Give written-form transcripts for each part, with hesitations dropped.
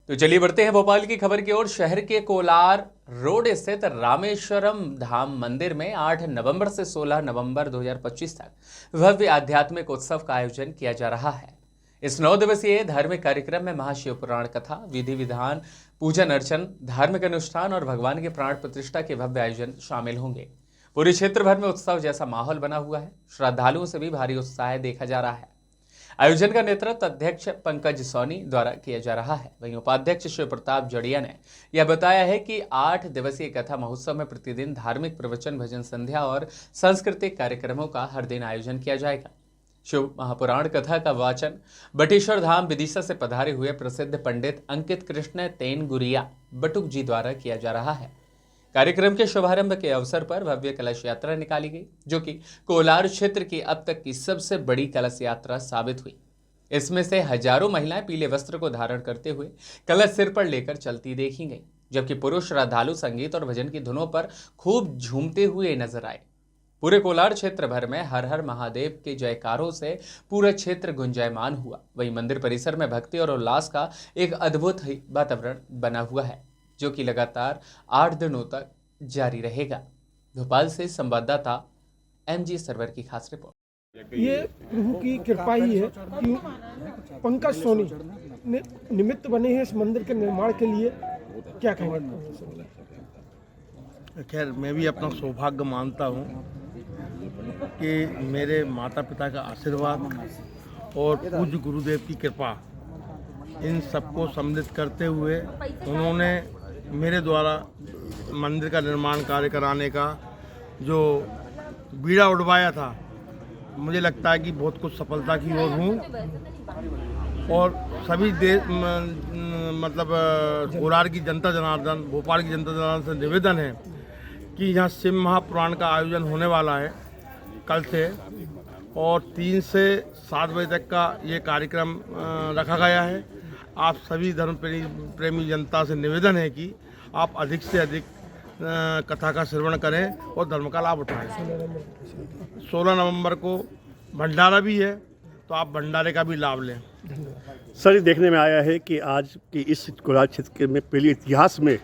तो चलिए बढ़ते हैं भोपाल की खबर की ओर। शहर के कोलार रोड स्थित रामेश्वरम धाम मंदिर में 8 नवंबर से 16 नवंबर 2025 तक भव्य आध्यात्मिक उत्सव का आयोजन किया जा रहा है। इस 9 दिवसीय धार्मिक कार्यक्रम में महाशिव पुराण कथा, विधि विधान, पूजन अर्चन, धार्मिक अनुष्ठान और भगवान के प्राण प्रतिष्ठा के भव्य आयोजन शामिल होंगे। पूरे क्षेत्र भर में उत्सव जैसा माहौल बना हुआ है। श्रद्धालुओं से भी भारी उत्साह देखा जा रहा है। आयोजन का नेतृत्व अध्यक्ष पंकज सोनी द्वारा किया जा रहा है। वहीं उपाध्यक्ष शिव प्रताप जड़िया ने यह बताया है कि 8 दिवसीय कथा महोत्सव में प्रतिदिन धार्मिक प्रवचन, भजन संध्या और सांस्कृतिक कार्यक्रमों का हर दिन आयोजन किया जाएगा। शिव महापुराण कथा का वाचन बटेश्वर धाम विदिशा से पधारे हुए प्रसिद्ध पंडित अंकित कृष्ण तेनगुरिया बटुक जी द्वारा किया जा रहा है। कार्यक्रम के शुभारंभ के अवसर पर भव्य कलश यात्रा निकाली गई, जो कि कोलार क्षेत्र की अब तक की सबसे बड़ी कलश यात्रा साबित हुई। इसमें से हजारों महिलाएं पीले वस्त्र को धारण करते हुए कलश सिर पर लेकर चलती देखी गई, जबकि पुरुष श्रद्धालु संगीत और भजन की धुनों पर खूब झूमते हुए नजर आए। पूरे कोलार क्षेत्र भर में हर हर महादेव के जयकारों से पूरा क्षेत्र गुंजायमान हुआ। वहीं मंदिर परिसर में भक्ति और उल्लास का एक अद्भुत वातावरण बना हुआ है, जो कि लगातार 8 दिनों तक जारी रहेगा। भोपाल से संवाददाता एमजी सरवर की खास रिपोर्ट। ये प्रभु की कृपा ही है कि पंकज सोनी ने निमित्त बने हैं इस मंदिर के निर्माण के लिए। क्या कहेंगे? खैर, मैं भी अपना सौभाग्य मानता हूँ कि मेरे माता पिता का आशीर्वाद और पूज्य गुरुदेव की कृपा, इन सबको सम्मिलित करते हुए उन्होंने मेरे द्वारा मंदिर का निर्माण कार्य कराने का जो बीड़ा उठवाया था, मुझे लगता है कि बहुत कुछ सफलता की ओर हूँ। और सभी देश कोलार की जनता जनार्दन, भोपाल की जनता जनार्दन से निवेदन है कि यहाँ शिव महापुराण का आयोजन होने वाला है कल से, और 3 से 7 बजे तक का ये कार्यक्रम रखा गया है। आप सभी धर्म प्रेमी जनता से निवेदन है कि आप अधिक से अधिक कथा का श्रवण करें और धर्म का लाभ उठाएं। 16 नवंबर को भंडारा भी है, तो आप भंडारे का भी लाभ लें। सर, ये देखने में आया है कि आज की इस कोलार क्षेत्र में पहले इतिहास में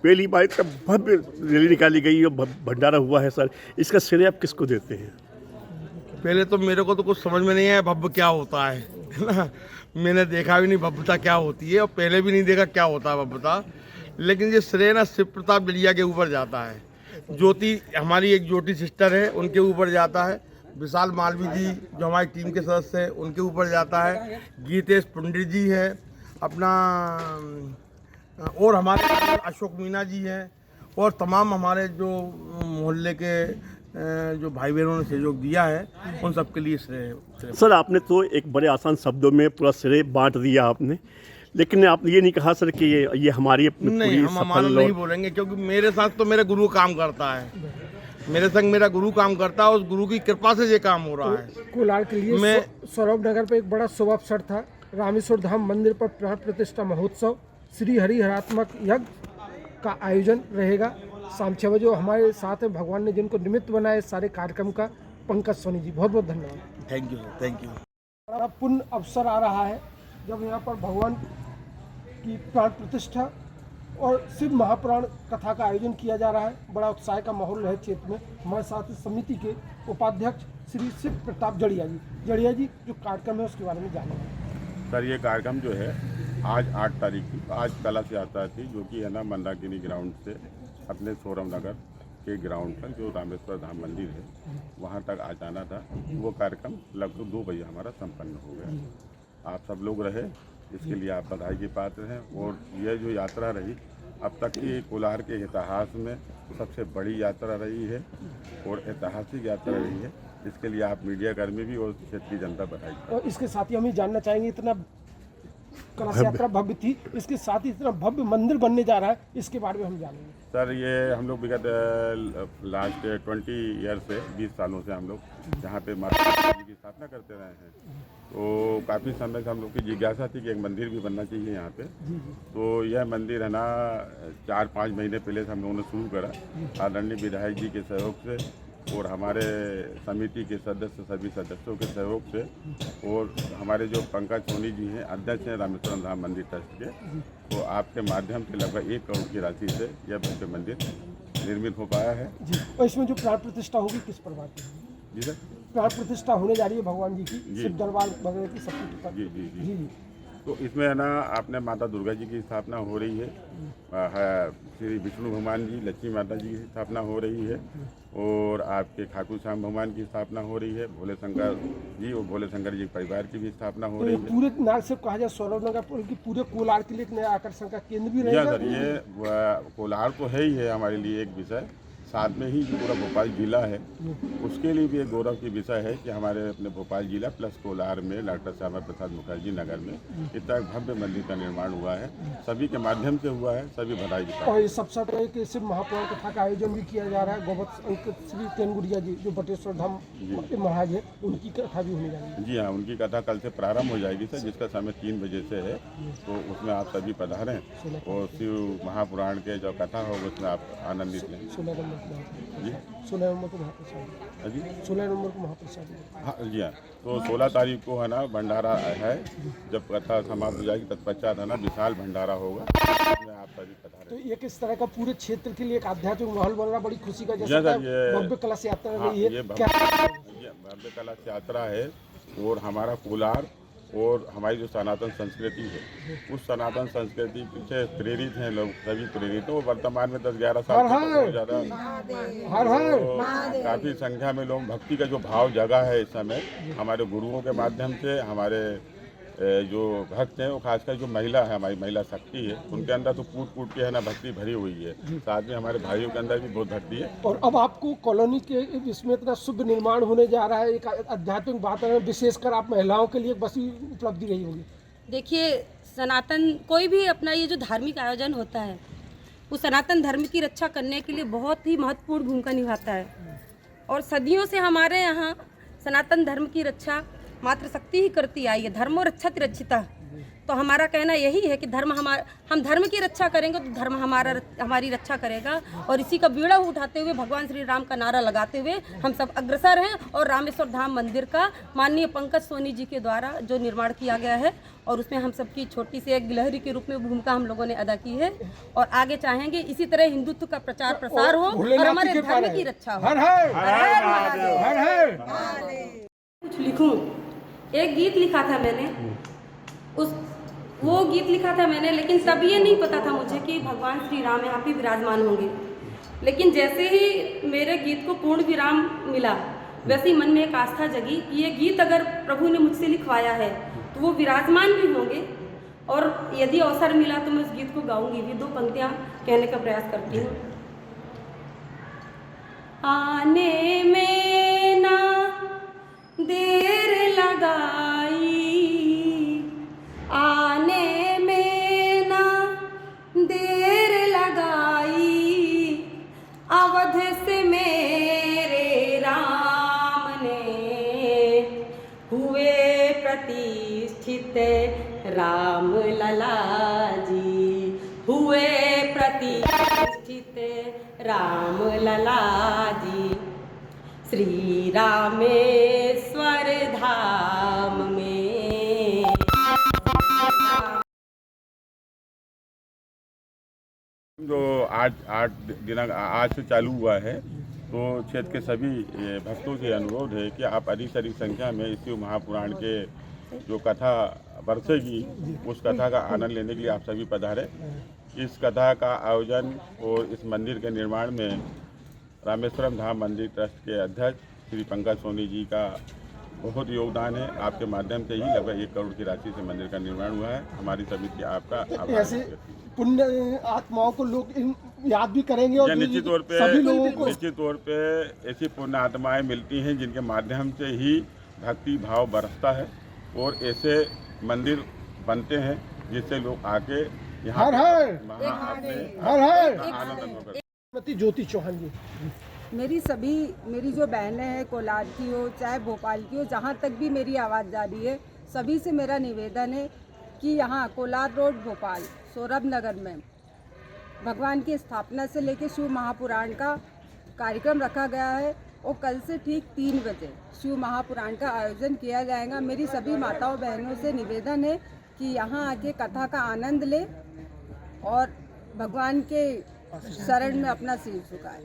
पहली बार इतना भव्य रैली निकाली गई और भंडारा हुआ है। सर, इसका श्रेय आप किसको देते हैं? पहले तो मेरे को तो कुछ समझ में नहीं आया भव्य क्या होता है ना। मैंने देखा भी नहीं भव्यता क्या होती है, और पहले भी नहीं देखा क्या होता है भव्यता। लेकिन ये श्रेय ना शिव प्रताप जड़िया के ऊपर जाता है। ज्योति, हमारी एक ज्योति सिस्टर है, उनके ऊपर जाता है। विशाल मालवी जी जो हमारी टीम के सदस्य हैं, उनके ऊपर जाता है। गीतेश पंडित जी है अपना, और हमारे अशोक मीना जी हैं, और तमाम हमारे जो मोहल्ले के जो भाई बहनों ने सहयोग दिया है, उन सब के लिए श्रेय। सर, आपने तो एक बड़े आसान शब्दों में पूरा श्रेय बांट दिया आपने, लेकिन आपने ये नहीं कहा सर कि ये हमारी नहीं, हम हमारा नहीं बोलेंगे, क्योंकि मेरे साथ तो मेरा गुरु काम करता है। मेरे संग मेरा गुरु काम करता है, उस गुरु की कृपा से ये काम हो रहा है। कोलार के लिए मैं सौरभ नगर पे एक बड़ा शुभ अवसर था। रामेश्वर धाम मंदिर पर प्राण प्रतिष्ठा महोत्सव, श्री हरिहरात्मक यज्ञ का आयोजन रहेगा शाम 6 बजे। हमारे साथ है भगवान ने जिनको निमित्त बनाया इस सारे कार्यक्रम का, पंकज सोनी जी, बहुत बहुत धन्यवाद। Thank you, thank you. बड़ा पुण्य अवसर आ रहा है जब यहाँ पर भगवान की प्राण प्रतिष्ठा और शिव महापुराण कथा का आयोजन किया जा रहा है। बड़ा उत्साह का माहौल है क्षेत्र में। हमारे साथ इस समिति के उपाध्यक्ष श्री शिव प्रताप जड़िया जी जो कार्यक्रम है उसके बारे में जानेंगे। सर, ये कार्यक्रम जो है आज 8 तारीख की, आज कलश यात्रा थी, जो कि है ना मंदाकिनी ग्राउंड से अपने सोरम नगर के ग्राउंड तक, जो रामेश्वर धाम मंदिर है, वहाँ तक आ जाना था। वो कार्यक्रम लगभग 2 बजे हमारा संपन्न हो गया। आप सब लोग रहे, इसके लिए आप बधाई के पात्र हैं। और यह जो यात्रा रही, अब तक की कोलार के इतिहास में सबसे बड़ी यात्रा रही है और ऐतिहासिक यात्रा रही है। इसके लिए आप मीडिया कर्मी भी और क्षेत्र की जनता बधाई। और इसके साथ ही हम ये जानना चाहेंगे, इतना कलश यात्रा भव्य थी, इसके साथ ही इतना भव्य मंदिर बनने जा रहा है, इसके बारे में हम जानेंगे। सर, ये हम लोग विगत लास्ट 20 ईयर से 20 सालों से हम लोग यहाँ पे माता जी की स्थापना करते रहे हैं। तो काफ़ी समय से हम लोग की जिज्ञासा थी कि एक मंदिर भी बनना चाहिए यहाँ पे। तो यह मंदिर है ना 4-5 महीने पहले से हम लोगों ने शुरू करा, आदरणीय विधायक जी के सहयोग से और हमारे समिति के सदस्य सभी सदस्यों के सहयोग से और हमारे जो पंकज सोनी जी हैं अध्यक्ष हैं रामेश्वरम धाम मंदिर ट्रस्ट के, तो आपके माध्यम से लगभग 1 करोड़ की राशि से यह भव्य मंदिर निर्मित हो पाया है। जी, और इसमें जो प्राण प्रतिष्ठा होगी किस प्रकार की होगी? जी सर। प्राण प्रतिष्ठा होने जा रही है भगवान जी की, जी। शिव दरबार वगैरह की सबकी जी जी जी। जी। तो इसमें है ना आपने माता दुर्गा जी की स्थापना हो रही है, श्री विष्णु भगवान जी लक्ष्मी माता जी की स्थापना हो रही है और आपके खाटू श्याम भगवान की स्थापना हो रही है, भोले शंकर जी और भोले शंकर जी परिवार की भी स्थापना हो तो रही ये है। पूरे नाग से कहा जाए सौरभ नगर की पूरे कोलार के लिए एक नया आकर्षण का केंद्र भी जी रहेगा। सर, ये कोलार तो है ही है हमारे लिए एक विषय, साथ में ही जो पूरा भोपाल जिला है उसके लिए भी एक गौरव की विषय है कि हमारे अपने भोपाल जिला प्लस कोलार में डॉक्टर श्यामा प्रसाद मुखर्जी नगर में इतना एक भव्य मंदिर का निर्माण हुआ है, सभी के माध्यम से हुआ है, सभी बधाई देता हूं। और इस अवसर पर एक शिव महापुराण कथा का आयोजन भी किया जा रहा है। गोवत्स अंकित श्री तेनगुड़िया जी जो बटेश्वर धाम महाराज है, उनकी कथा भी होने जा रही है। जी हाँ, उनकी कथा कल से प्रारंभ हो जाएगी सर, जिसका समय 3 बजे से है, तो उसमें आप सभी पधारें और शिव महापुराण के जो कथा होगा उसमें आप आनंदित लें। 16 नंबर को जी 16 नंबर को महाप्रसाद, जी 16 नंबर को महाप्रसाद। हाँ जी हाँ, तो 16 तारीख को है ना भंडारा है, जब कथा समाप्त हो जाएगी तत्पश्चात है ना विशाल भंडारा होगा, उसमें आप सभी पधारें। तो एक इस तरह का पूरे क्षेत्र के लिए एक आध्यात्मिक माहौल बन रहा, बड़ी खुशी का जी जैसा सर, ये भव्य कलश यात्रा हाँ, रही है। ये क्या भव्य कलश यात्रा है और हमारा कोलार और हमारी जो सनातन संस्कृति है उस सनातन संस्कृति से प्रेरित हैं लोग, सभी प्रेरित हैं। वो वर्तमान में 10-11 साल से बहुत ज़्यादा हर हर तो काफ़ी संख्या में लोग भक्ति का जो भाव जगा है इस समय हमारे गुरुओं के माध्यम से, हमारे जो भक्त हैं वो खासकर जो महिला है, हमारी महिला शक्ति है, उनके अंदर तो कूट के है ना भक्ति भरी हुई है, साथ में हमारे भाइयों के अंदर भी बहुत भक्ति है। और अब आपको कॉलोनी के इसमें इतना शुभ निर्माण होने जा रहा है, एक आध्यात्मिक वातावरण, विशेषकर आप महिलाओं के लिए एक बसी उपलब्धि रही होगी। देखिए, सनातन कोई भी अपना ये जो धार्मिक आयोजन होता है वो सनातन धर्म की रक्षा करने के लिए बहुत ही महत्वपूर्ण भूमिका निभाता है और सदियों से हमारे यहाँ सनातन धर्म की रक्षा मातृशक्ति ही करती आई है। धर्मो रक्षति रक्षिता, तो हमारा कहना यही है कि हम धर्म की रक्षा करेंगे तो धर्म हमारी रक्षा करेगा और इसी का बीड़ा उठाते हुए भगवान श्री राम का नारा लगाते हुए हम सब अग्रसर हैं और रामेश्वर धाम मंदिर का माननीय पंकज सोनी जी के द्वारा जो निर्माण किया गया है और उसमें हम सबकी छोटी सी एक गिलहरी के रूप में भूमिका हम लोगों ने अदा की है और आगे चाहेंगे इसी तरह हिंदुत्व का प्रचार प्रसार हो और हमारे धर्म की रक्षा हो। हर हर हर हर कुछ लिखूं, एक गीत लिखा था मैंने, वो गीत लिखा था मैंने, लेकिन तब ये नहीं पता था मुझे कि भगवान श्री राम यहाँ पे विराजमान होंगे। लेकिन जैसे ही मेरे गीत को पूर्ण विराम मिला वैसे ही मन में एक आस्था जगी कि ये गीत अगर प्रभु ने मुझसे लिखवाया है तो वो विराजमान भी होंगे और यदि अवसर मिला तो मैं उस गीत को गाऊंगी भी। 2 पंक्तियाँ कहने का प्रयास करती हूँ। आने में ना देर लगाई, आने में ना देर लगाई, अवध से मेरे राम ने हुए प्रतिष्ठित, राम लला जी हुए प्रतिष्ठित, राम लला जी श्री रामेश्वर धाम में। जो आज से चालू हुआ है तो क्षेत्र के सभी भक्तों से अनुरोध है कि आप अधिक संख्या में इस शिव महापुराण के जो कथा बरसेगी उस कथा का आनंद लेने के लिए आप सभी पधारें। इस कथा का आयोजन और इस मंदिर के निर्माण में रामेश्वरम धाम मंदिर ट्रस्ट के अध्यक्ष श्री पंकज सोनी जी का बहुत योगदान है। आपके माध्यम से ही लगभग 1 करोड़ की राशि से मंदिर का निर्माण हुआ है। हमारी समिति आपका आभार ऐसे पुण्य आत्माओं को लोग याद भी करेंगे और निश्चित तौर पे सभी लोगों को निश्चित तौर पे ऐसी पुण्य आत्माएं मिलती हैं जिनके माध्यम से ही भक्ति भाव बरसता है और ऐसे मंदिर बनते हैं जिससे लोग आके यहाँ हर हर हर हर आनंद अनुभव करते हैं। श्रीमती ज्योति चौहान जी, मेरी जो बहनें हैं कोलार की हो चाहे भोपाल की हो, जहाँ तक भी मेरी आवाज़ जा रही है, सभी से मेरा निवेदन है कि यहाँ कोलार रोड भोपाल सौरभ नगर में भगवान की स्थापना से लेकर शिव महापुराण का कार्यक्रम रखा गया है और कल से ठीक 3 बजे शिव महापुराण का आयोजन किया जाएगा। मेरी सभी माताओं बहनों से निवेदन है कि यहाँ आके कथा का आनंद ले और भगवान के शरण में अपना सिर झुकाए।